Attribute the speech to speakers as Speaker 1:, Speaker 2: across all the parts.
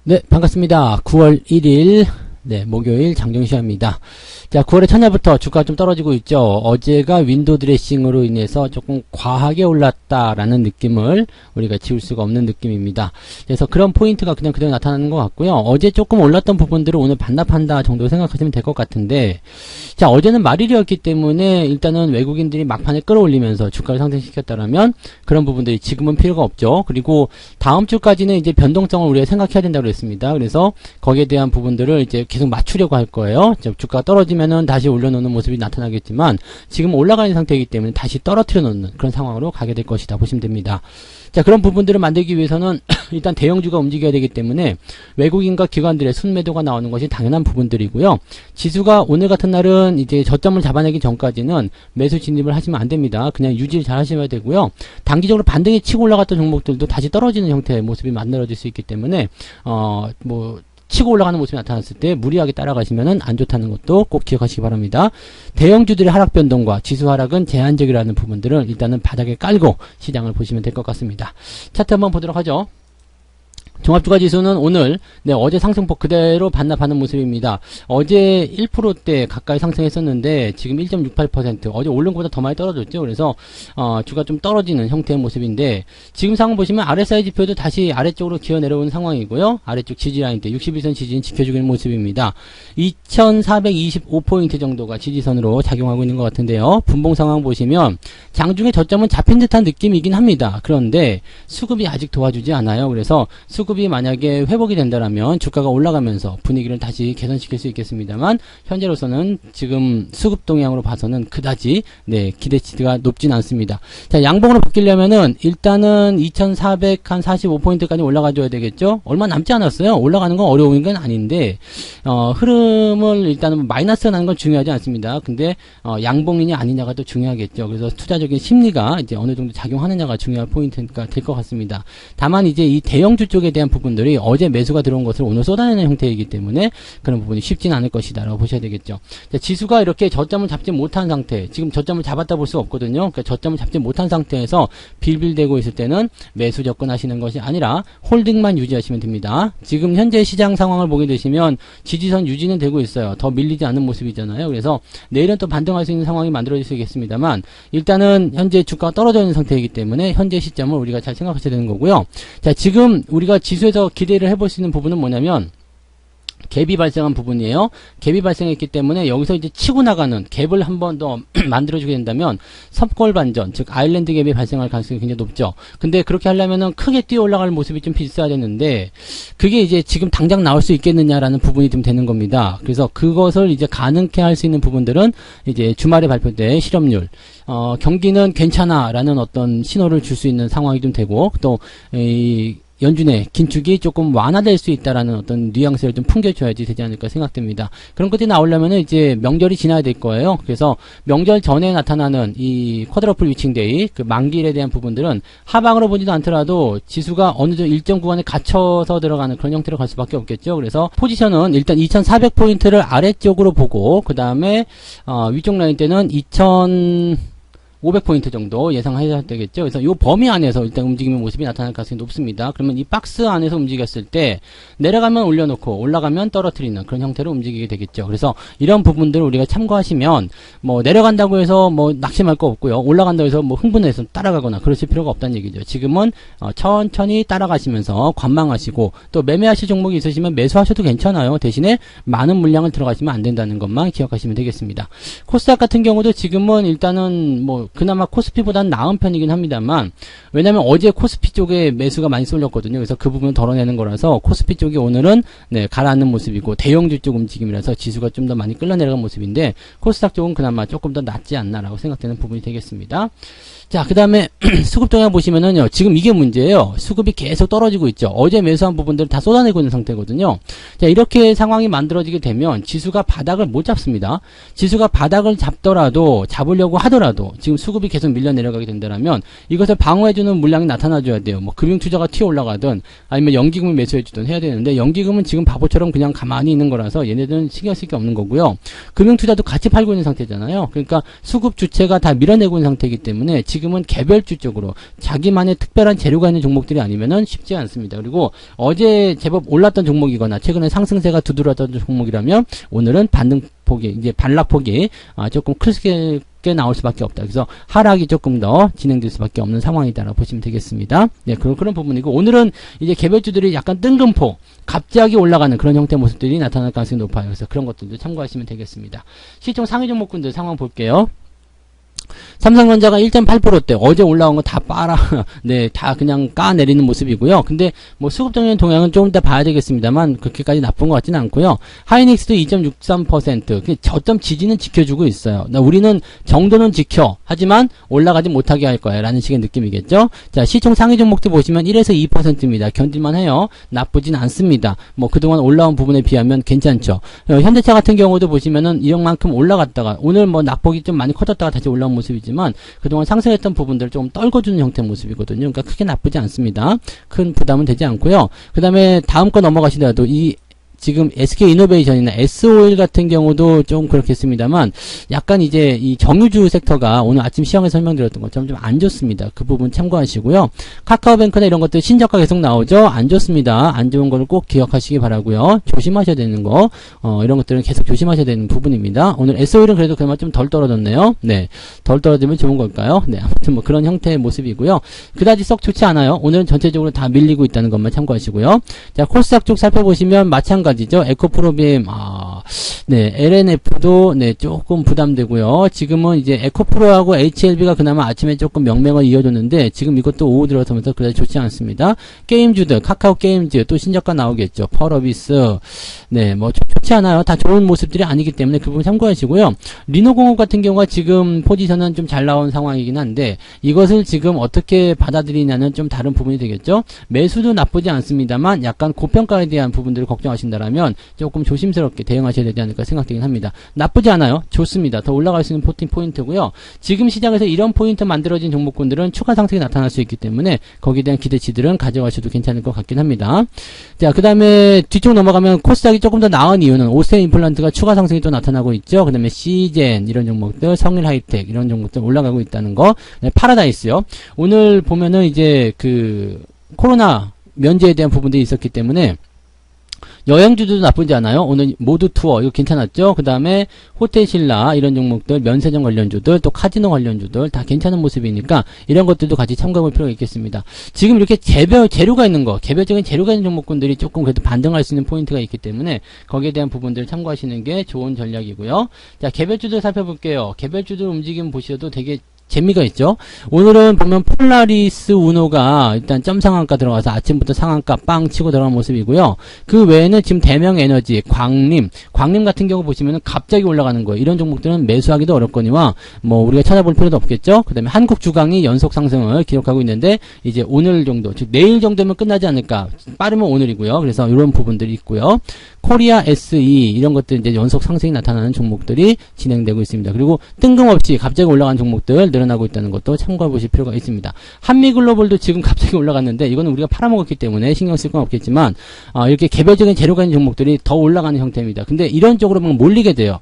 Speaker 1: 네, 반갑습니다. 9월 1일, 목요일 장정시간입니다. 자, 9월의 첫날부터 주가가 좀 떨어지고 있죠. 어제가 윈도우 드레싱으로 인해서 조금 과하게 올랐다라는 느낌을 우리가 지울 수가 없는 느낌입니다. 그래서 그런 포인트가 그냥 그대로 나타나는 것 같고요. 어제 조금 올랐던 부분들을 오늘 반납한다 정도 생각하시면 될 것 같은데, 자, 어제는 말일이었기 때문에 일단은 외국인들이 막판에 끌어올리면서 주가를 상승시켰다라면 그런 부분들이 지금은 필요가 없죠. 그리고 다음 주까지는 이제 변동성을 우리가 생각해야 된다고 그랬습니다. 그래서 거기에 대한 부분들을 이제 계속 맞추려고 할 거예요. 주가가 떨어지면은 다시 올려놓는 모습이 나타나겠지만 지금 올라가는 상태이기 때문에 다시 떨어뜨려 놓는 그런 상황으로 가게 될 것이다 보시면 됩니다. 자, 그런 부분들을 만들기 위해서는 일단 대형주가 움직여야 되기 때문에 외국인과 기관들의 순매도가 나오는 것이 당연한 부분들이고요. 지수가 오늘 같은 날은 이제 저점을 잡아내기 전까지는 매수 진입을 하시면 안 됩니다. 그냥 유지를 잘 하셔야 되고요. 단기적으로 반등이 치고 올라갔던 종목들도 다시 떨어지는 형태의 모습이 만들어질 수 있기 때문에 치고 올라가는 모습이 나타났을 때 무리하게 따라가시면은 안 좋다는 것도 꼭 기억하시기 바랍니다. 대형주들의 하락 변동과 지수 하락은 제한적이라는 부분들을 일단은 바닥에 깔고 시장을 보시면 될 것 같습니다. 차트 한번 보도록 하죠. 종합주가지수는 오늘 어제 상승폭 그대로 반납하는 모습입니다. 어제 1%대 가까이 상승했었는데 지금 1.68% 어제 오른 것보다 더 많이 떨어졌죠. 그래서 주가 좀 떨어지는 형태의 모습인데 지금 상황 보시면 RSI 지표도 다시 아래쪽으로 기어 내려오는 상황이고요. 아래쪽 지지라인대 61선 지지는 지켜주고 있는 모습입니다. 2425포인트 정도가 지지선으로 작용하고 있는 것 같은데요. 분봉 상황 보시면 장중에 저점은 잡힌 듯한 느낌이긴 합니다. 그런데 수급이 아직 도와주지 않아요. 그래서 수급이 만약에 회복이 된다라면 주가가 올라가면서 분위기를 다시 개선시킬 수 있겠습니다만 현재로서는 지금 수급 동향으로 봐서는 그다지 기대치가 높진 않습니다. 자, 양봉으로 바뀌려면은 일단은 2445포인트까지 올라가줘야 되겠죠. 얼마 남지 않았어요. 올라가는 건 어려운 건 아닌데 흐름을 일단은 마이너스가 나는 건 중요하지 않습니다. 근데 양봉이냐 아니냐가 또 중요하겠죠. 그래서 투자적인 심리가 이제 어느 정도 작용하느냐가 중요한 포인트가 될 것 같습니다. 다만 이제 이 대형주 쪽에 대한 부분들이 어제 매수가 들어온 것을 오늘 쏟아내는 형태이기 때문에 그런 부분이 쉽진 않을 것이다 라고 보셔야 되겠죠. 자, 지수가 이렇게 저점을 잡지 못한 상태, 지금 저점을 잡았다 볼 수 없거든요. 그러니까 저점을 잡지 못한 상태에서 빌빌대고 있을 때는 매수 접근하시는 것이 아니라 홀딩만 유지하시면 됩니다. 지금 현재 시장 상황을 보게 되시면 지지선 유지는 되고 있어요. 더 밀리지 않는 모습이잖아요. 그래서 내일은 또 반등할 수 있는 상황이 만들어질 수 있겠습니다만 일단은 현재 주가가 떨어져 있는 상태이기 때문에 현재 시점을 우리가 잘 생각하셔야 되는 거고요. 자, 지금 우리가 지수에서 기대를 해볼 수 있는 부분은 뭐냐면 갭이 발생한 부분이에요. 갭이 발생했기 때문에 여기서 이제 치고 나가는 갭을 한 번 더 만들어주게 된다면 섭골 반전, 즉 아일랜드 갭이 발생할 가능성이 굉장히 높죠. 근데 그렇게 하려면은 크게 뛰어 올라갈 모습이 좀 있어야 되는데 그게 이제 지금 당장 나올 수 있겠느냐라는 부분이 좀 되는 겁니다. 그래서 그것을 이제 가능케 할 수 있는 부분들은 이제 주말에 발표될 실업률, 경기는 괜찮아라는 어떤 신호를 줄 수 있는 상황이 좀 되고 또 연준의 긴축이 조금 완화될 수 있다라는 어떤 뉘앙스를 좀 풍겨줘야지 되지 않을까 생각됩니다. 그런 것들이 나오려면은 이제 명절이 지나야 될 거예요. 그래서 명절 전에 나타나는 이 쿼드러플 위칭데이, 그 만기일에 대한 부분들은 하방으로 보지도 않더라도 지수가 어느 정도 일정 구간에 갇혀서 들어가는 그런 형태로 갈 수밖에 없겠죠. 그래서 포지션은 일단 2400포인트를 아래쪽으로 보고 그 다음에 위쪽 라인 때는 500포인트 정도 예상해야 되겠죠. 그래서 이 범위 안에서 일단 움직이는 모습이 나타날 가능성이 높습니다. 그러면 이 박스 안에서 움직였을 때 내려가면 올려놓고 올라가면 떨어뜨리는 그런 형태로 움직이게 되겠죠. 그래서 이런 부분들을 우리가 참고하시면 내려간다고 해서 낙심할 거 없고요. 올라간다고 해서 흥분해서 따라가거나 그러실 필요가 없다는 얘기죠. 지금은 천천히 따라가시면서 관망하시고 또 매매하실 종목이 있으시면 매수하셔도 괜찮아요. 대신에 많은 물량을 들어가시면 안 된다는 것만 기억하시면 되겠습니다. 코스닥 같은 경우도 지금은 일단은 그나마 코스피보다는 나은 편이긴 합니다만 왜냐면 어제 코스피 쪽에 매수가 많이 쏠렸거든요. 그래서 그 부분을 덜어내는 거라서 코스피 쪽이 오늘은 가라앉는 모습이고 대형주 쪽 움직임이라서 지수가 좀 더 많이 끌어내려간 모습인데 코스닥 쪽은 그나마 조금 더 낫지 않나라고 생각되는 부분이 되겠습니다. 자, 그 다음에 수급 동향 보시면은요, 지금 이게 문제예요. 수급이 계속 떨어지고 있죠. 어제 매수한 부분들을 다 쏟아내고 있는 상태거든요. 자, 이렇게 상황이 만들어지게 되면 지수가 바닥을 못 잡습니다. 지수가 바닥을 잡더라도, 잡으려고 하더라도, 지금 수급이 계속 밀려 내려가게 된다면 이것을 방어해주는 물량이 나타나줘야 돼요. 뭐 금융투자가 튀어 올라가든 아니면 연기금을 매수해주든 해야 되는데 연기금은 지금 바보처럼 그냥 가만히 있는 거라서 얘네들은 신경 쓸 게 없는 거고요. 금융투자도 같이 팔고 있는 상태잖아요. 그러니까 수급 주체가 다 밀어내고 있는 상태이기 때문에 지금은 개별주 쪽으로 자기만의 특별한 재료가 있는 종목들이 아니면은 쉽지 않습니다. 그리고 어제 제법 올랐던 종목이거나 최근에 상승세가 두드러졌던 종목이라면 오늘은 반등폭이 이제 반락폭이 조금 크게 나올 수밖에 없다. 그래서 하락이 조금 더 진행될 수밖에 없는 상황이다라고 보시면 되겠습니다. 네, 그런 부분이고 오늘은 이제 개별주들이 약간 뜬금포 갑자기 올라가는 그런 형태의 모습들이 나타날 가능성이 높아요. 그래서 그런 것들도 참고하시면 되겠습니다. 시총 상위 종목군들 상황 볼게요. 삼성전자가 1.8%대 어제 올라온 거 다 빨아 네, 다 그냥 까내리는 모습이고요. 근데 뭐 수급적인 동향은 조금 이따 봐야 되겠습니다만 그렇게까지 나쁜 것 같지는 않고요. 하이닉스도 2.63% 저점 지지는 지켜주고 있어요. 우리는 정도는 지켜 하지만 올라가지 못하게 할 거야 라는 식의 느낌이겠죠. 자, 시총 상위 종목들 보시면 1에서 2%입니다. 견딜만 해요. 나쁘진 않습니다. 뭐 그동안 올라온 부분에 비하면 괜찮죠. 현대차 같은 경우도 보시면은 이만큼 올라갔다가 오늘 뭐 낙폭이 좀 많이 커졌다가 다시 올라온 모습이지만 그동안 상승했던 부분들을 좀 떨궈주는 형태의 모습이거든요. 그러니까 크게 나쁘지 않습니다. 큰 부담은 되지 않고요. 그 다음에 다음 거 넘어가시더라도 이 지금 SK이노베이션이나 S-오일 같은 경우도 좀 그렇겠습니다만 약간 이제 이 정유주 섹터가 오늘 아침 시황에 설명드렸던 것처럼 좀 안 좋습니다. 그 부분 참고하시고요. 카카오뱅크나 이런 것들 신저가 계속 나오죠. 안 좋습니다. 안 좋은 거를 꼭 기억하시기 바라고요. 조심하셔야 되는 거 이런 것들은 계속 조심하셔야 되는 부분입니다. 오늘 S-오일은 그래도 그나마 좀 덜 떨어졌네요. 네, 덜 떨어지면 좋은 걸까요? 네, 아무튼 뭐 그런 형태의 모습이고요. 그다지 썩 좋지 않아요. 오늘은 전체적으로 다 밀리고 있다는 것만 참고하시고요. 자, 코스닥 쪽 살펴보시면 마찬가지죠. 에코프로빔, 네, LNF도, 네, 조금 부담되고요. 지금은 이제 에코프로하고 HLB가 그나마 아침에 조금 명명을 이어줬는데, 지금 이것도 오후 들어서면서 그다지 좋지 않습니다. 게임주들, 카카오 게임즈, 또 신저가 나오겠죠. 펄어비스, 네, 뭐, 좋지 않아요. 다 좋은 모습들이 아니기 때문에 그 부분 참고하시고요. 리노공업 같은 경우가 지금 포지션은 좀 잘 나온 상황이긴 한데, 이것을 지금 어떻게 받아들이냐는 좀 다른 부분이 되겠죠. 매수도 나쁘지 않습니다만, 약간 고평가에 대한 부분들을 걱정하신다라면, 조금 조심스럽게 대응하셔야 되지 않을까 생각되긴 합니다. 나쁘지 않아요. 좋습니다. 더 올라갈 수 있는 포인트고요. 지금 시장에서 이런 포인트 만들어진 종목군들은 추가 상승이 나타날 수 있기 때문에 거기에 대한 기대치들은 가져가셔도 괜찮을 것 같긴 합니다. 자, 그 다음에 뒤쪽 넘어가면 코스닥이 조금 더 나은 이유는 오스템 임플란트가 추가 상승이 또 나타나고 있죠. 그 다음에 시젠 이런 종목들, 성일 하이텍 이런 종목들 올라가고 있다는 거. 네, 파라다이스요. 오늘 보면은 이제 그 코로나 면제에 대한 부분들이 있었기 때문에 여행주도 나쁘지 않아요. 오늘 모두 투어 이거 괜찮았죠. 그 다음에 호텔신라 이런 종목들, 면세점 관련주들, 또 카지노 관련주들 다 괜찮은 모습이니까 이런 것들도 같이 참고해볼 필요가 있겠습니다. 지금 이렇게 재료가 있는 거, 개별적인 재료가 있는 종목군들이 조금 그래도 반등할 수 있는 포인트가 있기 때문에 거기에 대한 부분들을 참고하시는 게 좋은 전략이고요. 자, 개별주들 살펴볼게요. 개별주들 움직임 보셔도 되게 재미가 있죠. 오늘은 보면 폴라리스 우노가 일단 점 상한가 들어가서 아침부터 상한가 빵 치고 들어간 모습이고요. 그 외에는 지금 대명에너지, 광림 같은 경우 보시면은 갑자기 올라가는 거예요. 이런 종목들은 매수하기도 어렵거니와 뭐 우리가 찾아볼 필요도 없겠죠. 그 다음에 한국주강이 연속 상승을 기록하고 있는데 이제 오늘 정도, 즉 내일 정도면 끝나지 않을까. 빠르면 오늘이고요. 그래서 이런 부분들이 있고요. 코리아 SE 이런 것들 이제 연속 상승이 나타나는 종목들이 진행되고 있습니다. 그리고 뜬금없이 갑자기 올라간 종목들 늘어나고 있다는 것도 참고해 보실 필요가 있습니다. 한미글로벌도 지금 갑자기 올라갔는데 이거는 우리가 팔아먹었기 때문에 신경 쓸 건 없겠지만 이렇게 개별적인 재료가 있는 종목들이 더 올라가는 형태입니다. 근데 이런 쪽으로 막 몰리게 돼요.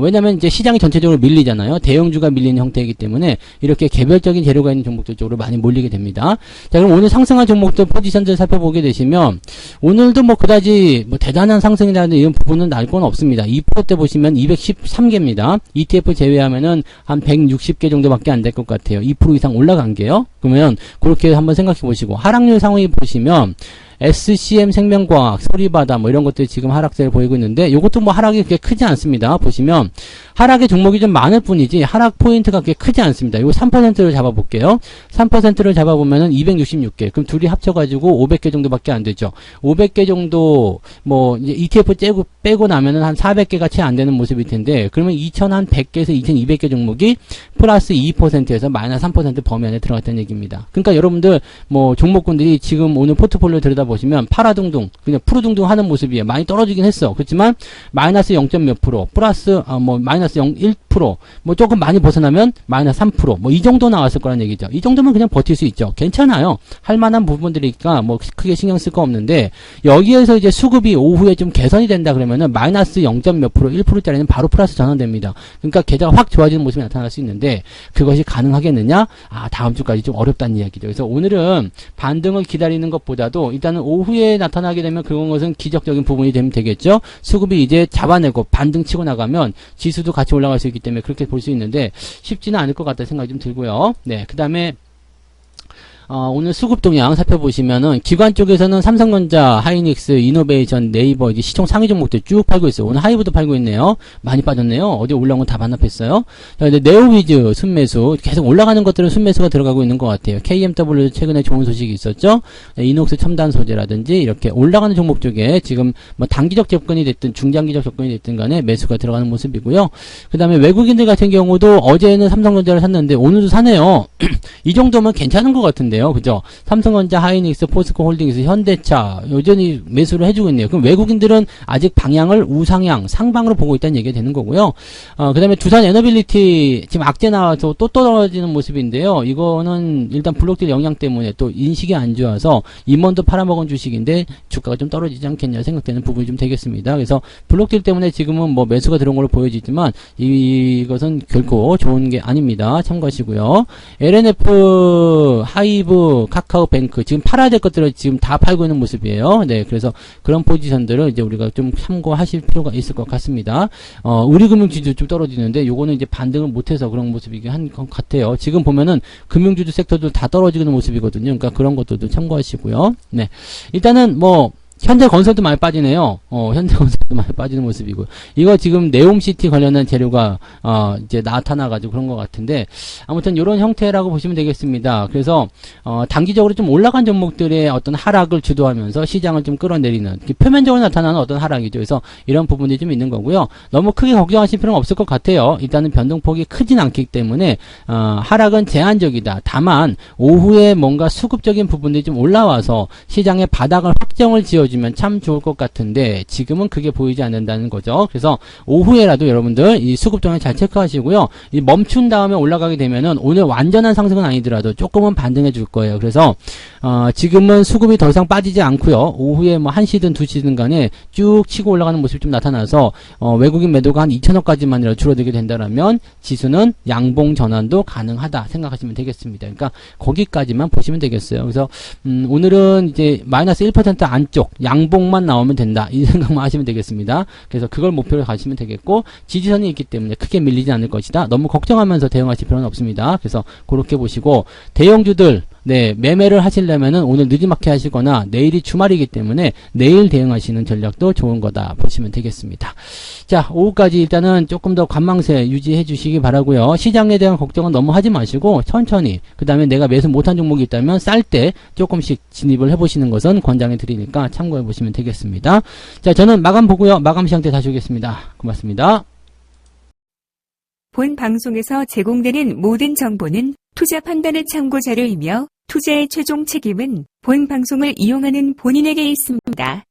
Speaker 1: 왜냐면 이제 시장이 전체적으로 밀리잖아요. 대형주가 밀리는 형태이기 때문에 이렇게 개별적인 재료가 있는 종목들 쪽으로 많이 몰리게 됩니다. 자, 그럼 오늘 상승한 종목들 포지션들 살펴보게 되시면 오늘도 뭐 그다지 뭐 대단한 상승이라는 이런 부분은 날 건 없습니다. 2%대 보시면 213개입니다. ETF 제외하면은 한 160개 정도밖에 안 될 것 같아요. 2% 이상 올라간 게요. 그러면 그렇게 한번 생각해 보시고 하락률 상황이 보시면 SCM 생명과학, 소리바다 뭐 이런 것들이 지금 하락세를 보이고 있는데 이것도 뭐 하락이 그렇게 크지 않습니다. 보시면 하락의 종목이 좀 많을 뿐이지 하락 포인트가 그렇게 크지 않습니다. 이거 3%를 잡아볼게요. 3%를 잡아보면은 266개. 그럼 둘이 합쳐가지고 500개 정도밖에 안 되죠. 500개 정도 뭐 이제 ETF 빼고 나면은 한 400개가 채 안 되는 모습일 텐데 그러면 2100개에서 2200개 종목이 플러스 2%에서 마이너스 3% 범위 안에 들어갔다는 얘기입니다. 그러니까 여러분들 뭐 종목군들이 지금 오늘 포트폴리오 들여다 보시면 파라둥둥, 그냥 푸르둥둥 하는 모습이에요. 많이 떨어지긴 했어. 그렇지만 마이너스 0. 몇 프로, 플러스 마이너스 0.1%, 뭐 조금 많이 벗어나면 마이너스 3%, 뭐 이 정도 나왔을 거란 얘기죠. 이 정도면 그냥 버틸 수 있죠. 괜찮아요. 할 만한 부분들이니까 뭐 크게 신경 쓸 거 없는데, 여기에서 이제 수급이 오후에 좀 개선이 된다 그러면은 마이너스 0. 몇 프로, 1%짜리는 바로 플러스 전환됩니다. 그러니까 계좌가 확 좋아지는 모습이 나타날 수 있는데, 그것이 가능하겠느냐? 다음 주까지 좀 어렵다는 이야기죠. 그래서 오늘은 반등을 기다리는 것보다도 일단은 오후에 나타나게 되면 그런 것은 기적적인 부분이 되면 되겠죠. 수급이 이제 잡아내고 반등 치고 나가면 지수도 같이 올라갈 수 있기 때문에 그렇게 볼 수 있는데 쉽지는 않을 것 같다는 생각이 좀 들고요. 네, 그 다음에 오늘 수급 동향 살펴보시면은 기관 쪽에서는 삼성전자, 하이닉스, 이노베이션, 네이버 이제 시총 상위 종목들 쭉 팔고 있어요. 오늘 하이브도 팔고 있네요. 많이 빠졌네요. 어디 올라온 건 다 반납했어요. 자, 이제 네오위즈 순매수 계속 올라가는 것들은 순매수가 들어가고 있는 것 같아요. KMW 최근에 좋은 소식이 있었죠. 네, 이녹스 첨단 소재라든지 이렇게 올라가는 종목 쪽에 지금 뭐 단기적 접근이 됐든 중장기적 접근이 됐든 간에 매수가 들어가는 모습이고요. 그 다음에 외국인들 같은 경우도 어제는 삼성전자를 샀는데 오늘도 사네요. 이 정도면 괜찮은 것 같은데. 그죠? 삼성전자, 하이닉스, 포스코홀딩스, 현대차 여전히 매수를 해주고 있네요. 그럼 외국인들은 아직 방향을 우상향, 상방으로 보고 있다는 얘기가 되는 거고요. 그 다음에 두산 에너빌리티 지금 악재 나와서 또 떨어지는 모습인데요. 이거는 일단 블록딜 영향 때문에 또 인식이 안 좋아서 임원도 팔아먹은 주식인데 주가가 좀 떨어지지 않겠냐 생각되는 부분이 좀 되겠습니다. 그래서 블록딜 때문에 지금은 뭐 매수가 들어온 걸로 보여지지만 이것은 결코 좋은 게 아닙니다. 참고하시고요. LNF, 하이브, 카카오뱅크 지금 팔아야 될 것들을 지금 다 팔고 있는 모습이에요. 네, 그래서 그런 포지션들을 이제 우리가 좀 참고하실 필요가 있을 것 같습니다. 우리금융지주 좀 떨어지는데 요거는 이제 반등을 못해서 그런 모습이긴 한 것 같아요. 지금 보면은 금융주주 섹터도 다 떨어지는 모습이거든요. 그러니까 그런 것들도 참고하시고요. 네, 일단은 뭐 현대건설도 많이 빠지네요. 현대건설도 많이 빠지는 모습이고, 이거 지금 네옴시티 관련한 재료가 이제 나타나가지고 그런 것 같은데, 아무튼 이런 형태라고 보시면 되겠습니다. 그래서 단기적으로 좀 올라간 종목들의 어떤 하락을 주도하면서 시장을 좀 끌어내리는, 표면적으로 나타나는 어떤 하락이죠. 그래서 이런 부분이 좀 있는 거고요. 너무 크게 걱정하실 필요는 없을 것 같아요. 일단은 변동폭이 크진 않기 때문에 하락은 제한적이다. 다만 오후에 뭔가 수급적인 부분들이 좀 올라와서 시장의 바닥을 확정을 지어주면 참 좋을 것 같은데 지금은 그게 보이지 않는다는 거죠. 그래서 오후에라도 여러분들 이 수급 동향 잘 체크하시고요. 이 멈춘 다음에 올라가게 되면은 오늘 완전한 상승은 아니더라도 조금은 반등해 줄 거예요. 그래서 지금은 수급이 더 이상 빠지지 않고요. 오후에 뭐 1시든 2시든 간에 쭉 치고 올라가는 모습이 좀 나타나서 외국인 매도가 한 2천억까지만이라도 줄어들게 된다면 지수는 양봉 전환도 가능하다 생각하시면 되겠습니다. 그러니까 거기까지만 보시면 되겠어요. 그래서 오늘은 이제 마이너스 1% 안쪽 양봉만 나오면 된다 이 생각만 하시면 되겠습니다. 그래서 그걸 목표로 가시면 되겠고, 지지선이 있기 때문에 크게 밀리지 않을 것이다. 너무 걱정하면서 대응하실 필요는 없습니다. 그래서 그렇게 보시고, 대형주들 네, 매매를 하시려면은 오늘 늦지막히 하시거나 내일이 주말이기 때문에 내일 대응하시는 전략도 좋은 거다 보시면 되겠습니다. 자, 오후까지 일단은 조금 더 관망세 유지해 주시기 바라고요. 시장에 대한 걱정은 너무 하지 마시고 천천히, 그 다음에 내가 매수 못한 종목이 있다면 쌀 때 조금씩 진입을 해보시는 것은 권장해 드리니까 참고해 보시면 되겠습니다. 자, 저는 마감 보고요. 마감 시장 때 다시 오겠습니다. 고맙습니다.
Speaker 2: 본 방송에서 제공되는 모든 정보는 투자 판단의 참고 자료이며 투자의 최종 책임은 본 방송을 이용하는 본인에게 있습니다.